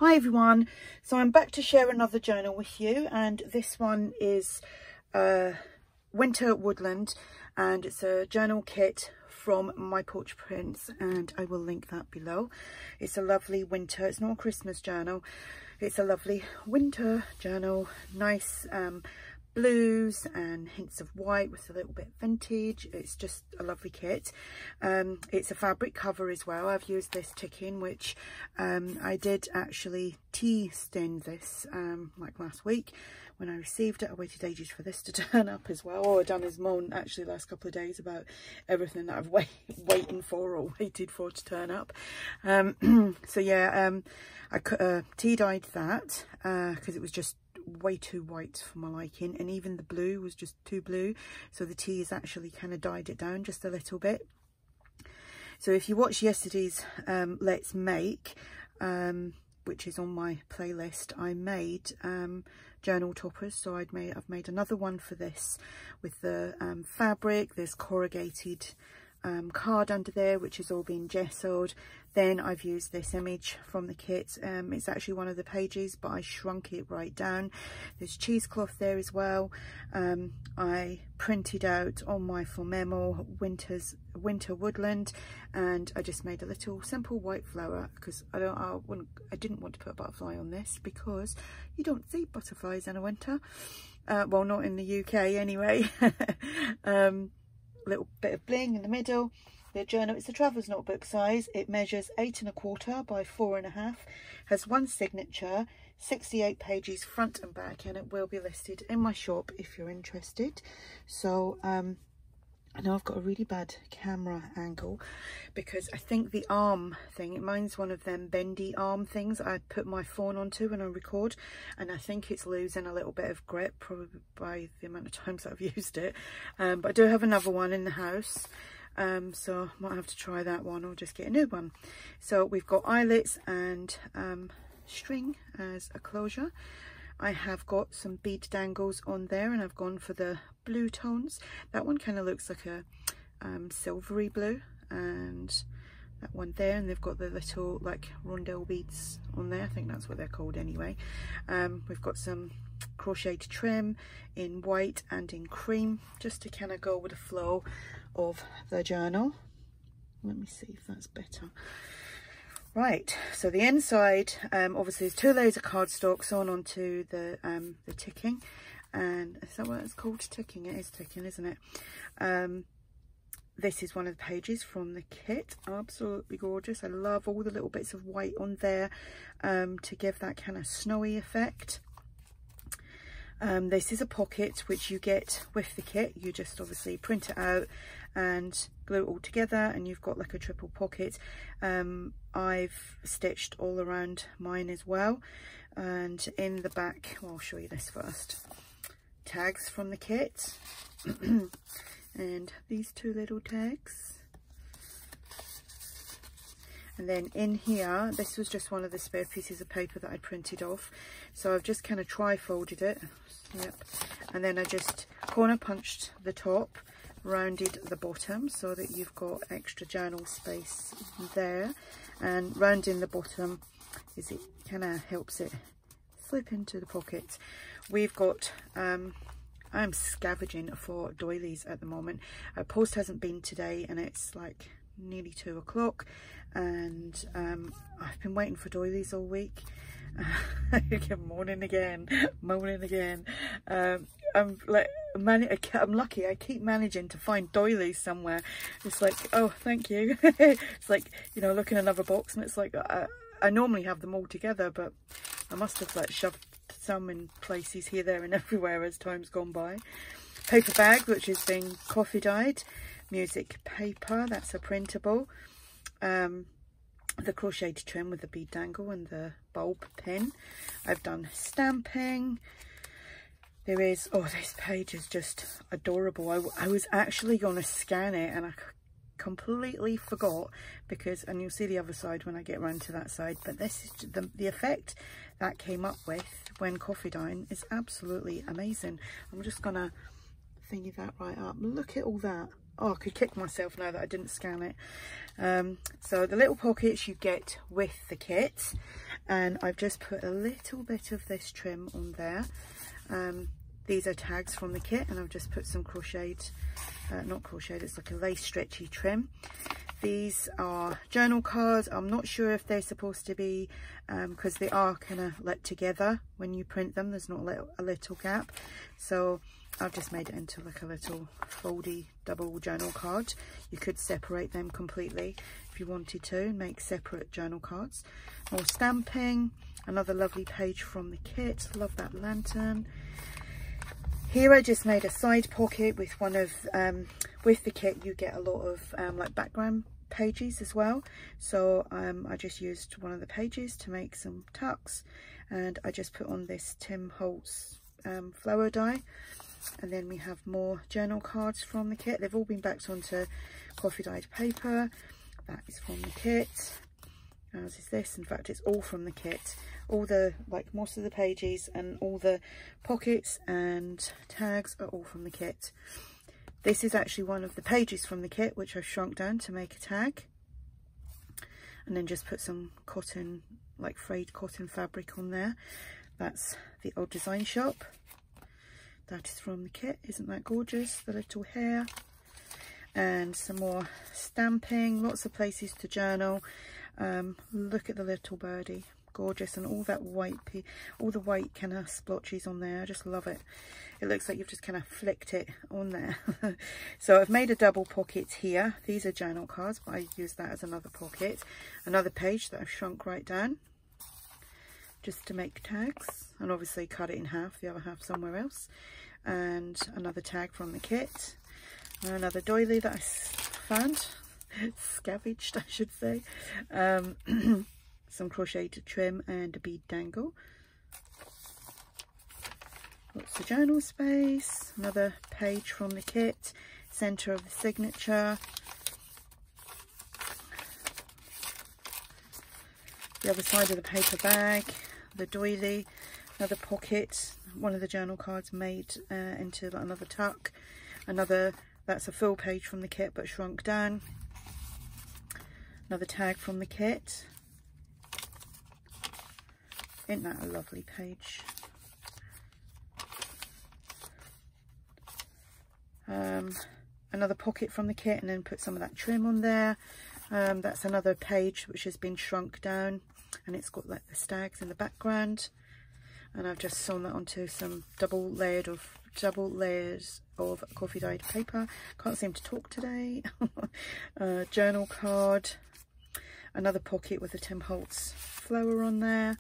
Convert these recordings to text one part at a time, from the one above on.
Hi everyone, so I'm back to share another journal with you, and this one is Winter Woodland, and it's a journal kit from My Porch prints, and I will link that below. It's a lovely winter, it's not a Christmas journal, it's a lovely winter journal, nice blues and hints of white with a little bit vintage. It's just a lovely kit. It's a fabric cover as well. I've used this ticking, which I did actually tea stain this like last week when I received it. I waited ages for this to turn up as well. All I've done is moan actually last couple of days about everything that I've waited for to turn up. So yeah, I tea dyed that because it was just way too white for my liking, and even the blue was just too blue, so the tea has actually kind of dyed it down just a little bit. So if you watched yesterday's Let's Make, which is on my playlist, I made journal toppers. So I've made another one for this with the fabric. There's corrugated card under there, which has all been gessoed. Then I've used this image from the kit. It's actually one of the pages, but I shrunk it right down. There's cheesecloth there as well. I printed out on my for memo Winter Woodland, and I just made a little simple white flower because I didn't want to put a butterfly on this because you don't see butterflies in a winter. Well, not in the UK anyway. Little bit of bling in the middle. The journal, it's a traveller's notebook size. It measures 8 1/4 by 4 1/2, has one signature, 68 pages front and back, and it will be listed in my shop if you're interested. So I know I've got a really bad camera angle because I think the arm thing, mine's one of them bendy arm things I put my phone onto when I record, and I think it's losing a little bit of grip, probably by the amount of times that I've used it. But I do have another one in the house, so I might have to try that one or just get a new one. So we've got eyelets and string as a closure. I have got some bead dangles on there, and I've gone for the blue tones. That one kind of looks like a silvery blue, and that one there, and they've got the little like rondelle beads on there. I think that's what they're called anyway. We've got some crocheted trim in white and in cream, just to kind of go with the flow of the journal. Let me see if that's better. Right, so the inside, obviously there's 2 layers of cardstock sewn onto the ticking, and is that what it's called? Ticking? It is ticking, isn't it? This is one of the pages from the kit. Absolutely gorgeous. I love all the little bits of white on there to give that kind of snowy effect. This is a pocket which you get with the kit. You just obviously print it out and glue it all together, and you've got like a triple pocket. I've stitched all around mine as well, and in the back, well, I'll show you this first. Tags from the kit and these 2 little tags. And then in here, this was just one of the spare pieces of paper that I printed off, so I've just kind of tri-folded it. Yep. And then I just corner punched the top, rounded the bottom so that you've got extra journal space there, and rounding the bottom is it kind of helps it slip into the pocket. We've got I'm scavenging for doilies at the moment. Post hasn't been today, and it's like nearly 2 o'clock, and I've been waiting for doilies all week. moaning again. I'm lucky. I keep managing to find doilies somewhere. It's like, oh, thank you. It's like, you know, look in another box, and it's like I normally have them all together, but I must have like shoved some in places here, there and everywhere as time's gone by. Paper bag, which is being coffee dyed. Music paper, that's a printable. The crocheted trim with the bead dangle and the bulb pin. I've done stamping. There is, oh, this page is just adorable. I was actually going to scan it, and I completely forgot because, and you'll see the other side when I get around to that side, but this is the effect that came up with when coffee dyeing is absolutely amazing. I'm just gonna thingy that right up. Look at all that. Oh, I could kick myself now that I didn't scan it. So the little pockets you get with the kit, and I've just put a little bit of this trim on there. These are tags from the kit, and I've just put some crocheted, not crocheted, it's like a lace stretchy trim. These are journal cards. I'm not sure if they're supposed to be, because they are kind of let together when you print them. There's not a little gap. So I've just made it into like a little foldy double journal card. You could separate them completely if you wanted to and make separate journal cards. More stamping, another lovely page from the kit. Love that lantern. Here I just made a side pocket with one of, with the kit you get a lot of like background pages as well. So I just used one of the pages to make some tucks, and I just put on this Tim Holtz flower die. And then we have more journal cards from the kit. They've all been backed onto coffee dyed paper. That is from the kit. As is this. In fact, it's all from the kit. All the, like most of the pages and all the pockets and tags are all from the kit. This is actually one of the pages from the kit, which I've shrunk down to make a tag. And then just put some cotton, like frayed cotton fabric on there. That's the Old Design Shop. That is from the kit. Isn't that gorgeous? The little hair. And some more stamping. Lots of places to journal. Look at the little birdie. Gorgeous. And all that white, all the white kind of splotches on there. I just love it. It looks like you've just kind of flicked it on there. So I've made a double pocket here. These are journal cards, but I use that as another pocket. Another page that I've shrunk right down just to make tags, and obviously cut it in half, the other half somewhere else. And another tag from the kit. Another doily that I found. Scavenged, I should say. Some crocheted trim and a bead dangle. Lots of journal space. Another page from the kit. Centre of the signature. The other side of the paper bag. The doily. Another pocket. One of the journal cards made into another tuck. Another, that's a full page from the kit but shrunk down. Another tag from the kit. Isn't that a lovely page? Another pocket from the kit, and then put some of that trim on there. That's another page which has been shrunk down, and it's got like the stags in the background. And I've just sewn that onto some double layers of coffee dyed paper. Can't seem to talk today. Journal card. Another pocket with a Tim Holtz flower on there.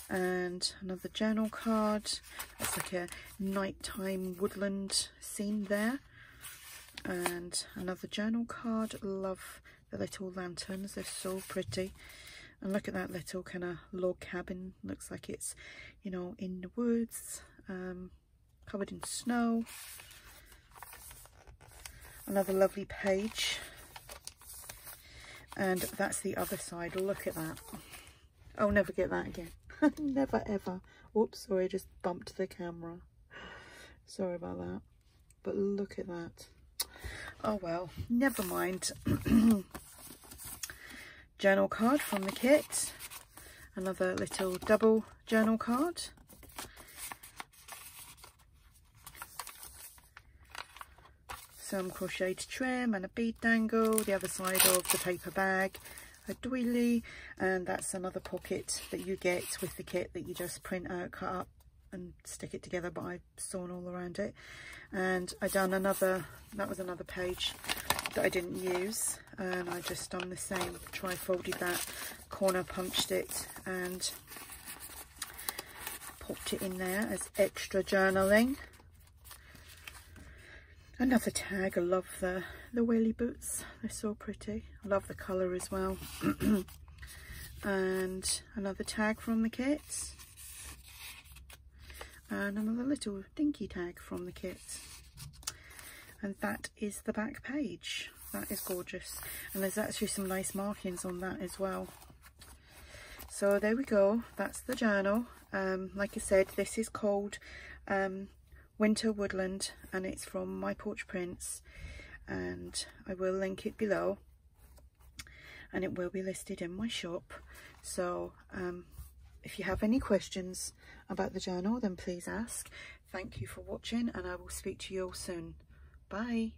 And another journal card. It's like a nighttime woodland scene there. And another journal card. Love the little lanterns, they're so pretty. And look at that little kind of log cabin. Looks like it's, you know, in the woods, covered in snow. Another lovely page. And that's the other side. Look at that. I'll never get that again. Never ever. Whoops, sorry, I just bumped the camera. Sorry about that. But look at that. Oh well, never mind. Journal card from the kit. Another little double journal card. Some crocheted trim and a bead dangle. The other side of the paper bag. A doily, and that's another pocket that you get with the kit that you just print out, cut up and stick it together, but I've sewn all around it. And I done another, that was another page that I didn't use, and I just done the same, tri-folded that corner, punched it and popped it in there as extra journaling. Another tag. I love the welly boots, they're so pretty. I love the colour as well. And another tag from the kit. And another little dinky tag from the kit. And that is the back page. That is gorgeous. And there's actually some nice markings on that as well. So there we go, that's the journal. Like I said, this is called Winter Woodland, and it's from My Porch Prints, and I will link it below, and it will be listed in my shop. So if you have any questions about the journal, then please ask. Thank you for watching, and I will speak to you all soon. Bye.